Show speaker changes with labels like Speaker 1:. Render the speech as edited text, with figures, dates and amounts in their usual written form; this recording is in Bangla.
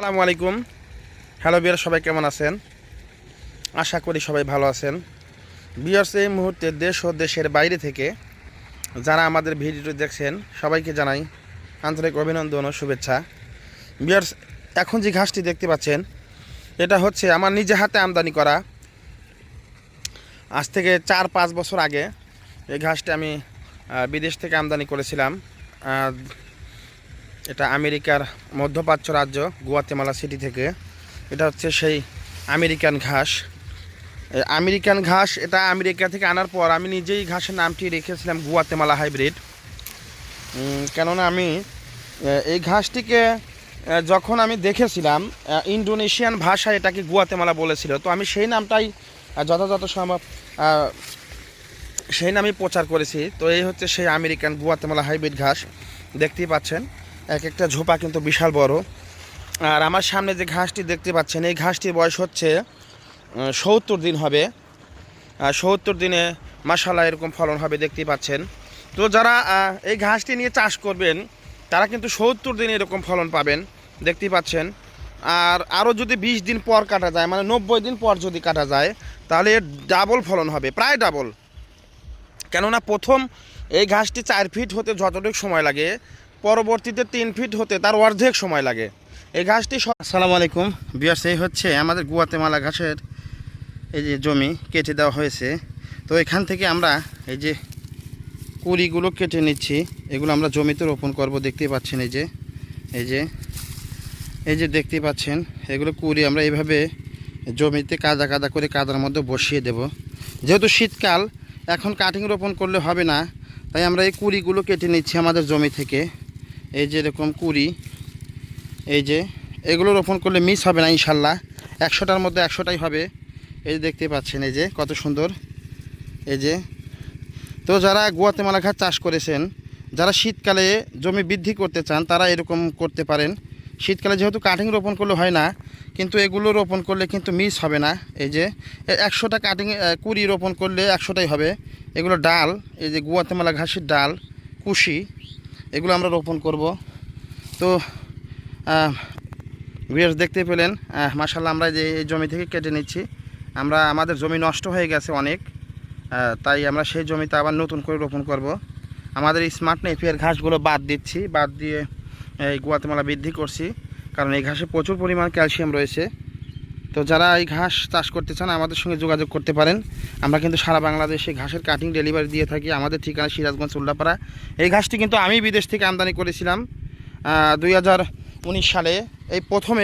Speaker 1: আসসালামু আলাইকুম। হ্যালো বিয়ার, সবাই কেমন আছেন? আশা করি সবাই ভালো আছেন। বিয়ার্স, এই মুহূর্তে দেশ ও দেশের বাইরে থেকে যারা আমাদের ভিডিওটি দেখছেন সবাইকে জানাই আন্তরিক অভিনন্দন ও শুভেচ্ছা। বিয়ার্স, এখন যে ঘাসটি দেখতে পাচ্ছেন এটা হচ্ছে আমার নিজে হাতে আমদানি করা। আজ থেকে 4-5 বছর আগে এই ঘাসটি আমি বিদেশ থেকে আমদানি করেছিলাম। এটা আমেরিকার মধ্যপ্রাচ্য রাজ্য গুয়াতেমালা সিটি থেকে। এটা হচ্ছে সেই আমেরিকান ঘাস। আমেরিকান ঘাস এটা আমেরিকা থেকে আনার পর আমি নিজেই ঘাসের নামটি রেখেছিলাম গুয়াতেমালা হাইব্রিড। কেননা আমি এই ঘাসটিকে যখন আমি দেখেছিলাম ইন্দোনেশিয়ান ভাষায় এটাকে গুয়াতেমালা বলেছিল, তো আমি সেই নামটাই যথাযথ সম্ভব সেই নামই প্রচার করেছি। তো এই হচ্ছে সেই আমেরিকান গুয়াতেমালা হাইব্রিড ঘাস। দেখতেই পাচ্ছেন এক একটা ঝোপা কিন্তু বিশাল বড়। আর আমার সামনে যে ঘাসটি দেখতে পাচ্ছেন এই ঘাসটির বয়স হচ্ছে 70 দিন হবে। 70 দিনে মাশাআল্লাহ এরকম ফলন হবে, দেখতেই পাচ্ছেন। তো যারা এই ঘাসটি নিয়ে চাষ করবেন তারা কিন্তু 70 দিনে এরকম ফলন পাবেন, দেখতেই পাচ্ছেন। আর আরও যদি 20 দিন পর কাটা যায়, মানে 90 দিন পর যদি কাটা যায়, তাহলে এর ডাবল ফলন হবে, প্রায় ডাবল। কেননা প্রথম এই ঘাসটি 4 ফিট হতে যতটুকু সময় লাগে, পরবর্তীতে 3 ফিট হতে তার অর্ধেক সময় লাগে এই ঘাসটি। আসসালামু আলাইকুম বিয়ার্স, এই হচ্ছে আমাদের গুয়াতেমালা ঘাসের এই যে জমি কেটে দেওয়া হয়েছে। তো এখান থেকে আমরা এই যে কুড়িগুলো কেটে নিচ্ছি, এগুলো আমরা জমিতে রোপণ করব। দেখতেই পাচ্ছেন এই যে দেখতেই পাচ্ছেন এগুলো কুড়ি আমরা এইভাবে জমিতে কাদা কাদা করে কাদার মধ্যে বসিয়ে দেব। যেহেতু শীতকাল, এখন কাটিং রোপণ করলে হবে না, তাই আমরা এই কুড়িগুলো কেটে নিচ্ছি আমাদের জমি থেকে। এই যে এরকম কুড়ি, এই যে এগুলো রোপণ করলে মিস হবে না ইনশাল্লাহ, 100টার মধ্যে 100টাই হবে। এই যে দেখতে পাচ্ছেন এই যে কত সুন্দর। এই যে তো যারা গুয়াতেমালা ঘাস চাষ করেছেন, যারা শীতকালে জমি বৃদ্ধি করতে চান তারা এরকম করতে পারেন। শীতকালে যেহেতু কাটিং রোপণ করলে হয় না, কিন্তু এগুলো রোপণ করলে কিন্তু মিস হবে না। এই যে 100টা কাটিং কুড়ি রোপণ করলে 100টাই হবে। এগুলো ডাল, এই যে গুয়াতেমালা ঘাসের ডাল, কুশি, এগুলো আমরা রোপণ করব। তো ভিউয়ার্স দেখতে পেলেন মাশাআল্লাহ আমরা যে এই জমি থেকে কেটে নিচ্ছি। আমাদের জমি নষ্ট হয়ে গেছে অনেক, তাই আমরা সেই জমিতে আবার নতুন করে রোপণ করব। আমাদের স্মার্ট নেপিয়ার ঘাসগুলো বাদ দিচ্ছি, বাদ দিয়ে এই গুয়াতেমালা বৃদ্ধি করছি, কারণ এই ঘাসে প্রচুর পরিমাণ ক্যালসিয়াম রয়েছে। তো যারা এই ঘাস চাষ করতে চান আমাদের সঙ্গে যোগাযোগ করতে পারেন। আমরা কিন্তু সারা বাংলাদেশে ঘাসের কাটিং ডেলিভারি দিয়ে থাকি। আমাদের ঠিকানা সিরাজগঞ্জ উল্লাপাড়া। এই ঘাসটি কিন্তু আমি বিদেশ থেকে আমদানি করেছিলাম 2019 সালে। এই প্রথম